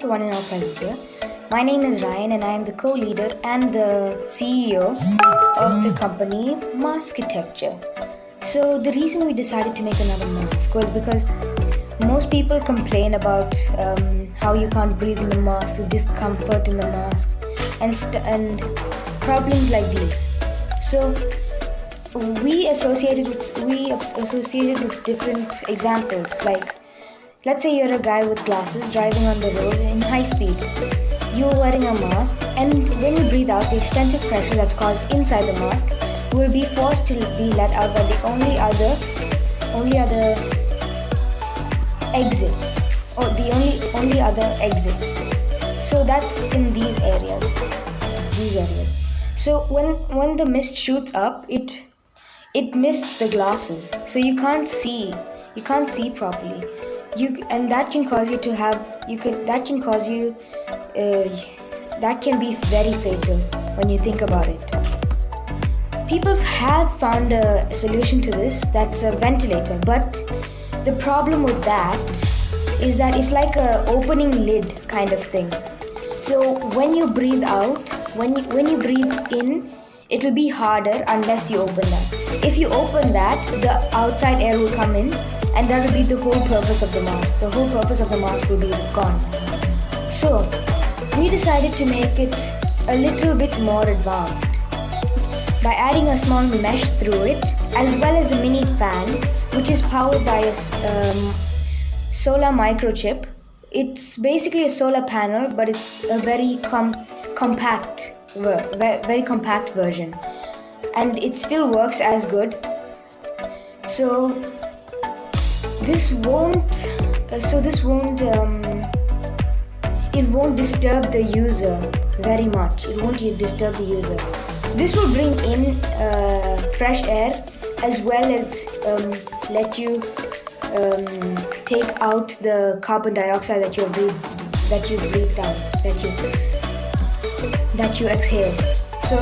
to One in Our Present here. My name is Ryan and I am the co-leader and the CEO of the company Maskietechture. So the reason we decided to make another mask was because most people complain about how you can't breathe in the mask, the discomfort in the mask, and problems like these. So we associated with different examples. Like, let's say you're a guy with glasses driving on the road in high speed. You're wearing a mask, and when you breathe out, the extensive pressure that's caused inside the mask will be forced to be let out by the only other exit, or the only other exit. So that's in these areas. So when the mist shoots up, it mists the glasses, so you can't see properly. That can be very fatal when you think about it. People have found a solution to this, that's a ventilator, but the problem with that is that it's like a opening lid kind of thing. So when you breathe out, when you breathe in, it will be harder unless you open that. If you open that, the outside air will come in, and that will be the whole purpose of the mask. The whole purpose of the mask will be gone. So we decided to make it a little bit more advanced by adding a small mesh through it, as well as a mini fan, which is powered by a solar microchip. It's basically a solar panel, but it's a very compact version, and it still works as good. So this won't disturb the user very much. It won't disturb the user. This will bring in fresh air, as well as let you take out the carbon dioxide that you breathe down, that you exhale. So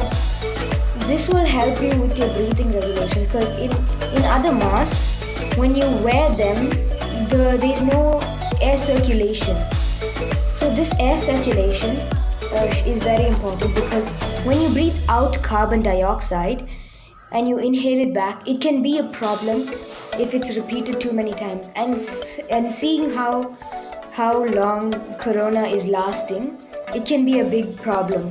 this will help you with your breathing regulation, because in other masks, when you wear them, there's no air circulation. So this air circulation is very important, because when you breathe out carbon dioxide and you inhale it back, it can be a problem if it's repeated too many times. And seeing how long corona is lasting, it can be a big problem.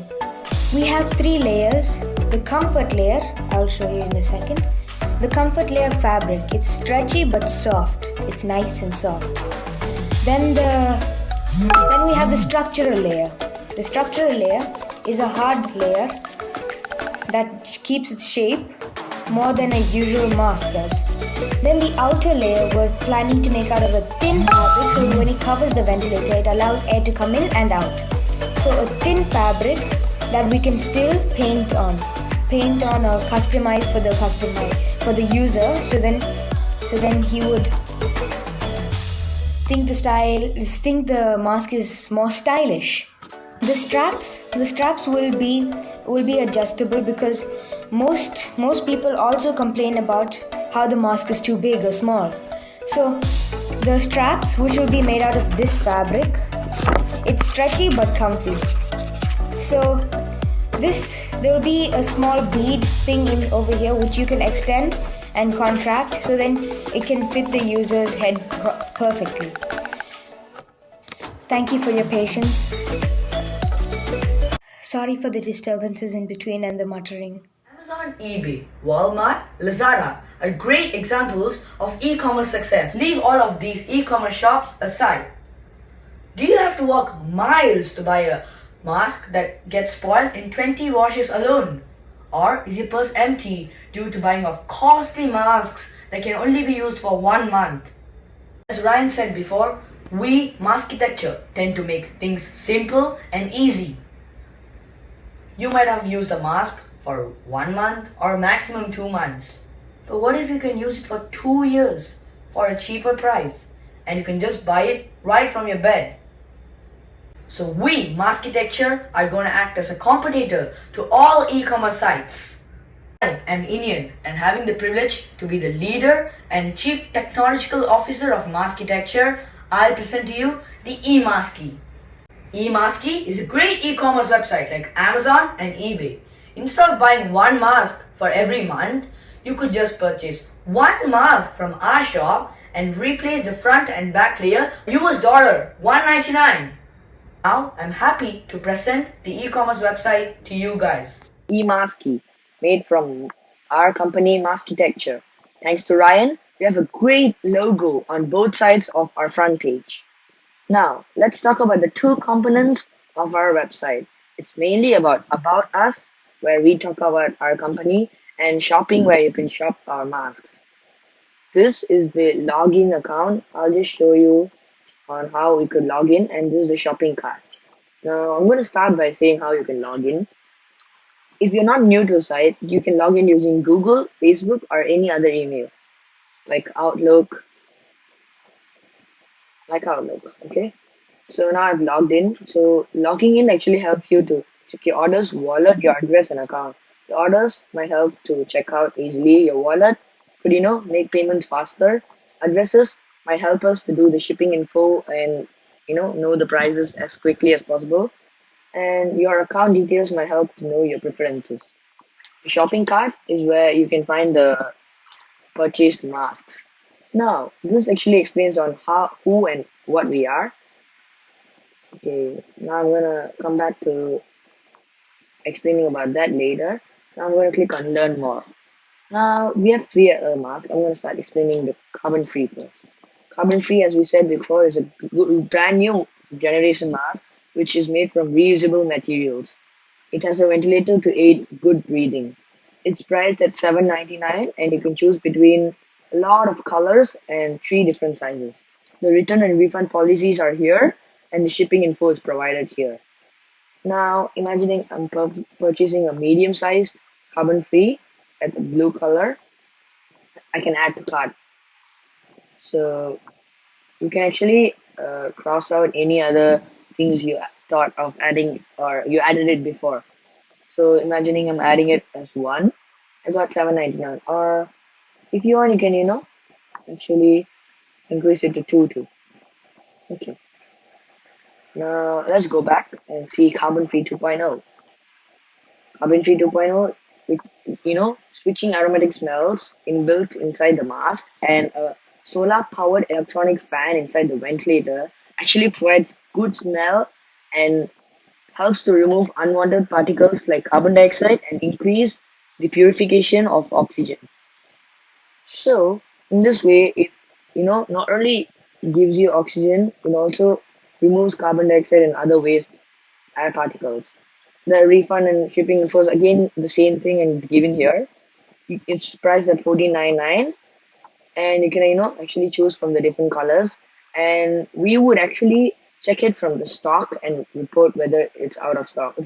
We have 3 layers. The comfort layer, I'll show you in a second. The comfort layer fabric, it's stretchy but soft. It's nice and soft. Then we have the structural layer. The structural layer is a hard layer that keeps its shape more than a usual mask does. Then the outer layer we're planning to make out of a thin fabric, so when it covers the ventilator, it allows air to come in and out. So a thin fabric that we can still paint on or customize for the user. So then he would think the mask is more stylish. The straps will be adjustable, because most people also complain about how the mask is too big or small. So the straps, which will be made out of this fabric, it's stretchy but comfy. So there will be a small bead thing over here, which you can extend and contract, so then it can fit the user's head perfectly. Thank you for your patience. Sorry for the disturbances in between and the muttering. Amazon, eBay, Walmart, Lazada are great examples of e-commerce success. Leave all of these e-commerce shops aside. Do you have to walk miles to buy a mask that gets spoiled in 20 washes alone? Or is your purse empty due to buying of costly masks that can only be used for 1 month? As Ryan said before, we, Maskietechture, tend to make things simple and easy. You might have used a mask for 1 month or maximum 2 months. But what if you can use it for 2 years for a cheaper price, and you can just buy it right from your bed? So we, Maskietechture, are going to act as a competitor to all e-commerce sites. I am Iniyan, and having the privilege to be the leader and Chief Technological Officer of Maskietechture, I'll present to you the e-Maskie. eMaski is a great e-commerce website like Amazon and eBay. Instead of buying one mask for every month, you could just purchase one mask from our shop and replace the front and back layer US $199. Now I'm happy to present the e-commerce website to you guys. eMaski, made from our company Maskietechture. Thanks to Ryan, we have a great logo on both sides of our front page. Now, let's talk about the two components of our website. It's mainly about us, where we talk about our company, and shopping, where you can shop our masks. This is the login account. I'll just show you on how we could log in, and this is the shopping cart. Now, I'm going to start by saying how you can log in. If you're not new to the site, you can log in using Google, Facebook, or any other email like Outlook, okay? So now I've logged in. So logging in actually helps you to check your orders, wallet, your address, and account. Your orders might help to check out easily. Your wallet could, make payments faster. Addresses might help us to do the shipping info and, know the prices as quickly as possible. And your account details might help to know your preferences. The shopping cart is where you can find the purchased masks. Now, this actually explains on how, who, and what we are. Okay, now I'm gonna come back to explaining about that later. Now I'm gonna click on learn more. Now we have three masks. I'm gonna start explaining the carbon free first. Carbon free, as we said before, is a brand new generation mask which is made from reusable materials. It has a ventilator to aid good breathing. It's priced at $7.99 and you can choose between a lot of colors and three different sizes. The return and refund policies are here and the shipping info is provided here. Now, imagining I'm purchasing a medium sized carbon free at the blue color, I can add to cart. So you can actually cross out any other things you thought of adding or you added it before. So imagining I'm adding it as one, I got $7.99. Or if you want, you can actually increase it to two too. Okay. Now let's go back and see carbon free 2.0. Carbon free 2.0 with switching aromatic smells inbuilt inside the mask and a solar powered electronic fan inside the ventilator actually provides good smell and helps to remove unwanted particles like carbon dioxide and increase the purification of oxygen. So in this way, it not only gives you oxygen, it also removes carbon dioxide and other waste air particles. The refund and shipping info is again the same thing and given here. It's priced at $14.99, and you can actually choose from the different colors. And we would actually check it from the stock and report whether it's out of stock.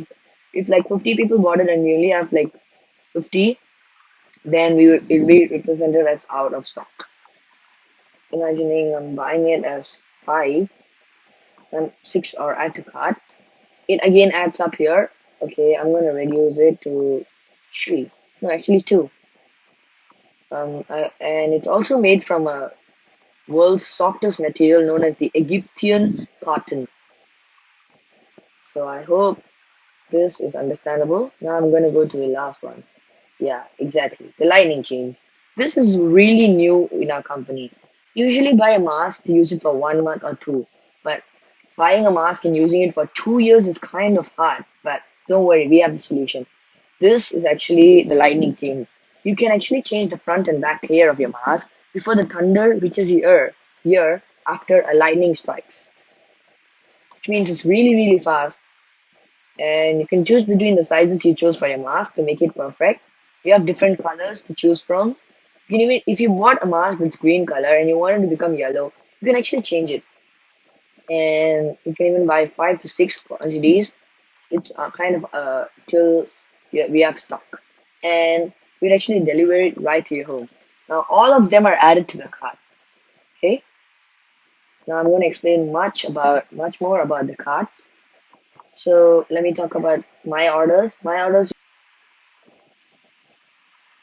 If like 50 people bought it and we only have like 50, then it'll be represented as out of stock. Imagining I'm buying it as 5 and 6 are add to cart. It again adds up here. Okay, I'm gonna reduce it to 3. No, actually 2. And it's also made from a world's softest material known as the Egyptian cotton. So I hope this is understandable. Now I'm gonna go to the last one. Yeah, exactly. The lightning chain. This is really new in our company. Usually buy a mask to use it for 1 month or two, but buying a mask and using it for 2 years is kind of hard. But don't worry, we have the solution. This is actually the lightning chain. You can actually change the front and back layer of your mask before the thunder reaches your ear after a lightning strikes. Which means it's really fast. And you can choose between the sizes you chose for your mask to make it perfect. You have different colors to choose from. You can even, if you bought a mask that's green color and you want it to become yellow, you can actually change it. And you can even buy 5 to 6 quantities. It's kind of till we have stock, and we'll actually deliver it right to your home. Now all of them are added to the cart. Okay. Now I'm going to explain much more about the carts. So let me talk about my orders.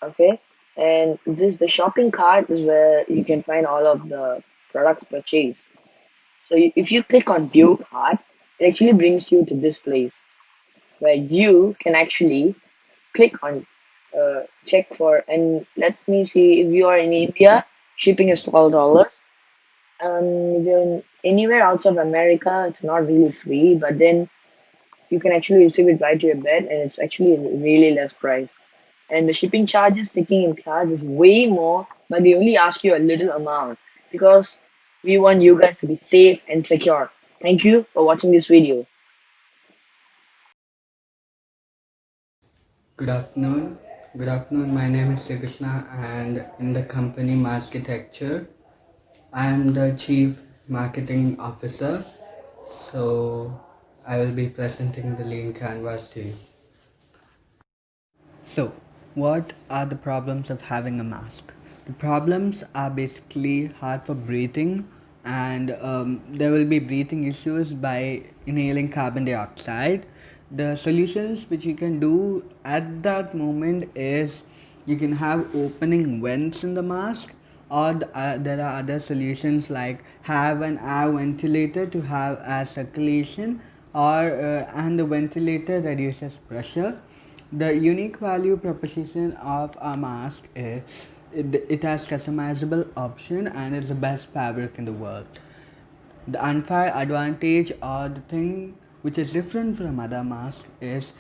Okay, and the shopping cart is where you can find all of the products purchased. So if you click on view cart, it actually brings you to this place where you can actually click on check for, and let me see, if you are in India, shipping is $12. If you're anywhere outside of America, it's not really free, but then you can actually receive it right to your bed, and it's actually a really less price. And the shipping charges taking in charge is way more, but we only ask you a little amount because we want you guys to be safe and secure. Thank you for watching this video. Good afternoon. Good afternoon. My name is Sreekrishna, and in the company Maskietechture, I am the Chief Marketing Officer. So I will be presenting the lean canvas to you. So, what are the problems of having a mask? The problems are basically hard for breathing, and there will be breathing issues by inhaling carbon dioxide. The solutions which you can do at that moment is you can have opening vents in the mask, or there are other solutions like have an air ventilator to have air circulation, or and the ventilator reduces pressure. The unique value proposition of a mask is it has customizable option and it's the best fabric in the world. The unfair advantage or the thing which is different from other masks is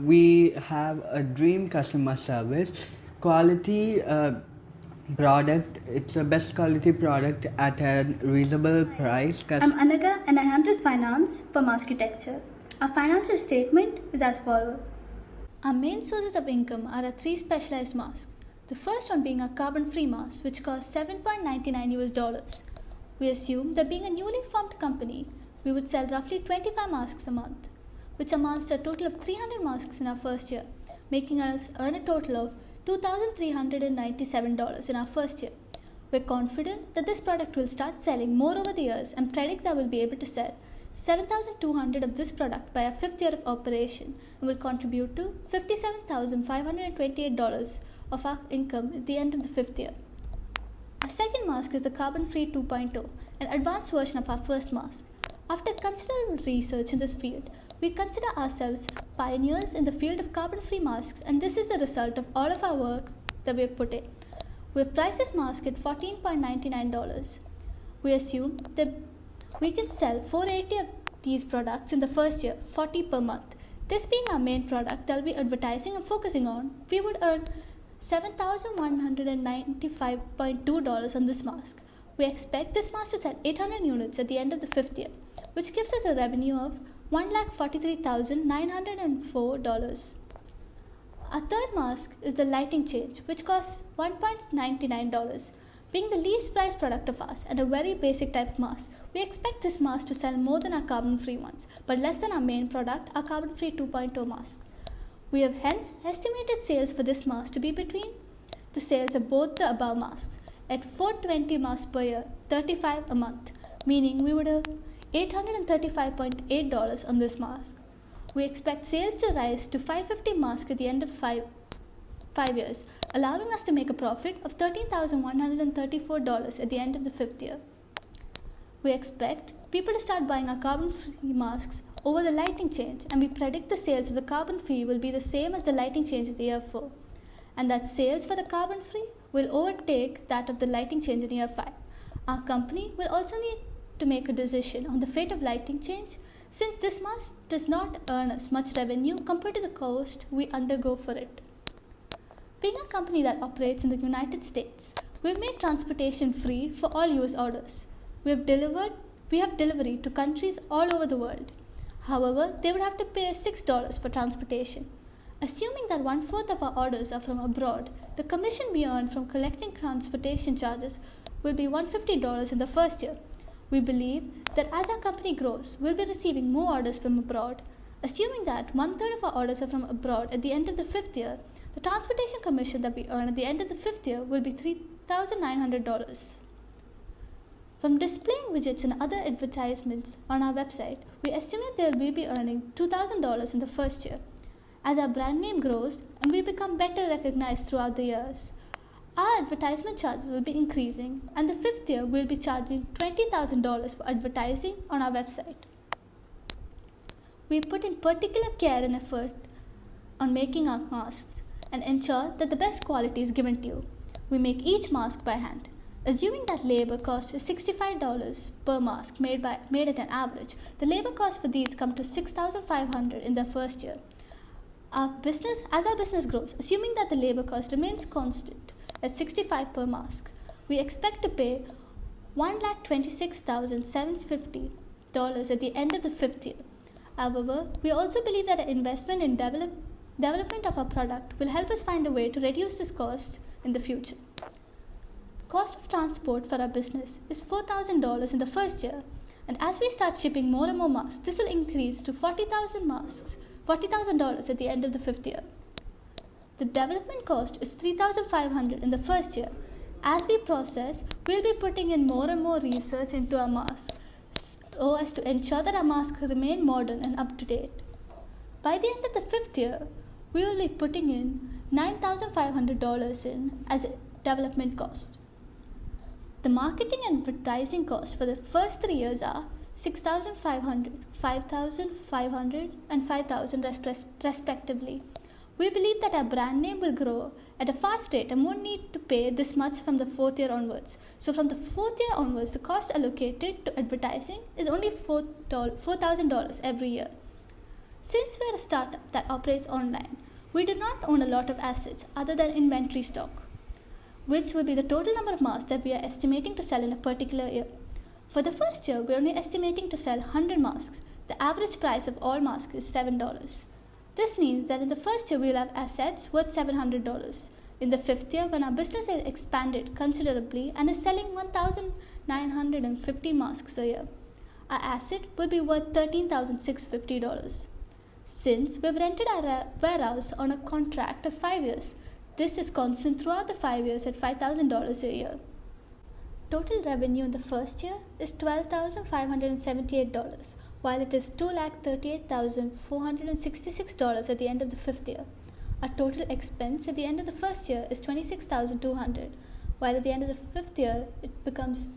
we have a dream customer service quality product. It's a best quality product at a reasonable price. I'm Anagha and I handle finance for Maskietechture. Our financial statement is as follows. Our main sources of income are our three specialized masks. The first one being a carbon-free mask, which costs $7.99. We assume that being a newly formed company, we would sell roughly 25 masks a month, which amounts to a total of 300 masks in our first year, making us earn a total of $2,397 in our first year. We're confident that this product will start selling more over the years and predict that we'll be able to sell 7,200 of this product by our fifth year of operation and will contribute to $57,528 of our income at the end of the fifth year. Our second mask is the Carbon Free 2.0, an advanced version of our first mask. After considerable research in this field, we consider ourselves pioneers in the field of carbon-free masks, and this is the result of all of our work that we have put in. We have priced this mask at $14.99. We assume that we can sell 480 of these products in the first year, 40 per month. This being our main product that we'll be advertising and focusing on, we would earn $7,195.2 on this mask. We expect this mask to sell 800 units at the end of the fifth year, which gives us a revenue of $1,43,904. Our third mask is the lighting change, which costs $1.99. Being the least priced product of ours and a very basic type of mask, we expect this mask to sell more than our carbon-free ones, but less than our main product, our carbon-free 2.0 mask. We have hence estimated sales for this mask to be between the sales of both the above masks at 420 masks per year, 35 a month, meaning we would have $835.8 on this mask. We expect sales to rise to 550 masks at the end of 5 years, allowing us to make a profit of $13,134 at the end of the fifth year. We expect people to start buying our carbon-free masks over the lighting change, and we predict the sales of the carbon-free will be the same as the lighting change in the year 4, and that sales for the carbon-free will overtake that of the lighting change in year 5. Our company will also need to make a decision on the fate of lighting change, since this mask does not earn us much revenue compared to the cost we undergo for it. Being a company that operates in the United States, we have made transportation free for all US orders. We have delivery to countries all over the world. However, they would have to pay $6 for transportation. Assuming that 1/4 of our orders are from abroad, the commission we earn from collecting transportation charges will be $150 in the first year. We believe that as our company grows, we'll be receiving more orders from abroad. Assuming that 1/3 of our orders are from abroad at the end of the fifth year, the transportation commission that we earn at the end of the fifth year will be $3,900. From displaying widgets and other advertisements on our website, we estimate that we'll be earning $2,000 in the first year. As our brand name grows and we become better recognized throughout the years, our advertisement charges will be increasing, and the fifth year we'll be charging $20,000 for advertising on our website. we put in particular care and effort on making our masks and ensure that the best quality is given to you. We make each mask by hand. Assuming that labor cost is $65 per mask made at an average, the labor cost for these come to $6,500 in the first year. As our business grows, assuming that the labor cost remains constant at $65 per mask, we expect to pay $126,750 at the end of the fifth year. However, we also believe that an investment in development of our product will help us find a way to reduce this cost in the future. Cost of transport for our business is $4,000 in the first year, and as we start shipping more and more masks, this will increase to $40,000 at the end of the fifth year. The development cost is $3,500 in the first year. As we process, we'll be putting in more and more research into our masks so as to ensure that our masks remain modern and up to date. By the end of the fifth year, we will be putting in $9,500 in as development cost. The marketing and advertising costs for the first 3 years are $6,500, $5,500, and $5,000 respectively. We believe that our brand name will grow at a fast rate and won't need to pay this much from the fourth year onwards. So from the fourth year onwards, the cost allocated to advertising is only $4,000 every year. Since we are a startup that operates online, we do not own a lot of assets other than inventory stock, which will be the total number of masks that we are estimating to sell in a particular year. For the first year, we are only estimating to sell 100 masks. The average price of all masks is $7. This means that in the first year, we will have assets worth $700. In the fifth year, when our business has expanded considerably and is selling 1,950 masks a year, our asset will be worth $13,650. Since we've rented our warehouse on a contract of 5 years, this is constant throughout the 5 years at $5,000 a year. Total revenue in the first year is $12,578, while it is $238,466 at the end of the fifth year. Our total expense at the end of the first year is $26,200, while at the end of the fifth year it becomes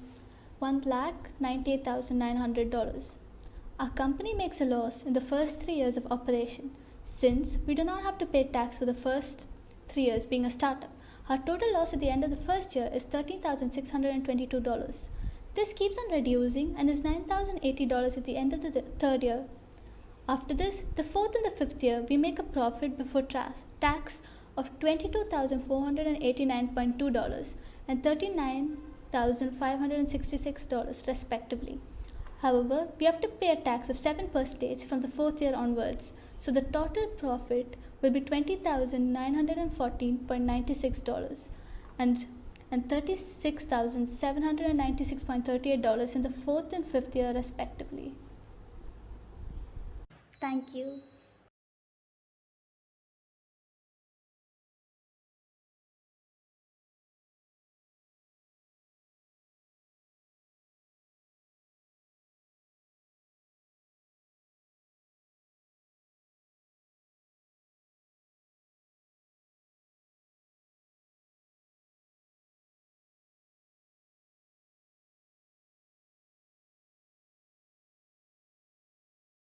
$1,98,900. Our company makes a loss in the first 3 years of operation. Since we do not have to pay tax for the first 3 years being a startup, our total loss at the end of the first year is $13,622. This keeps on reducing and is $9,080 at the end of the third year. After this, the fourth and the fifth year, we make a profit before tax of $22,489.2 and $39,566 respectively. However, we have to pay a tax of 7% from the fourth year onwards, so the total profit will be $20,914.96 and $36,796.38 in the fourth and fifth year respectively. Thank you.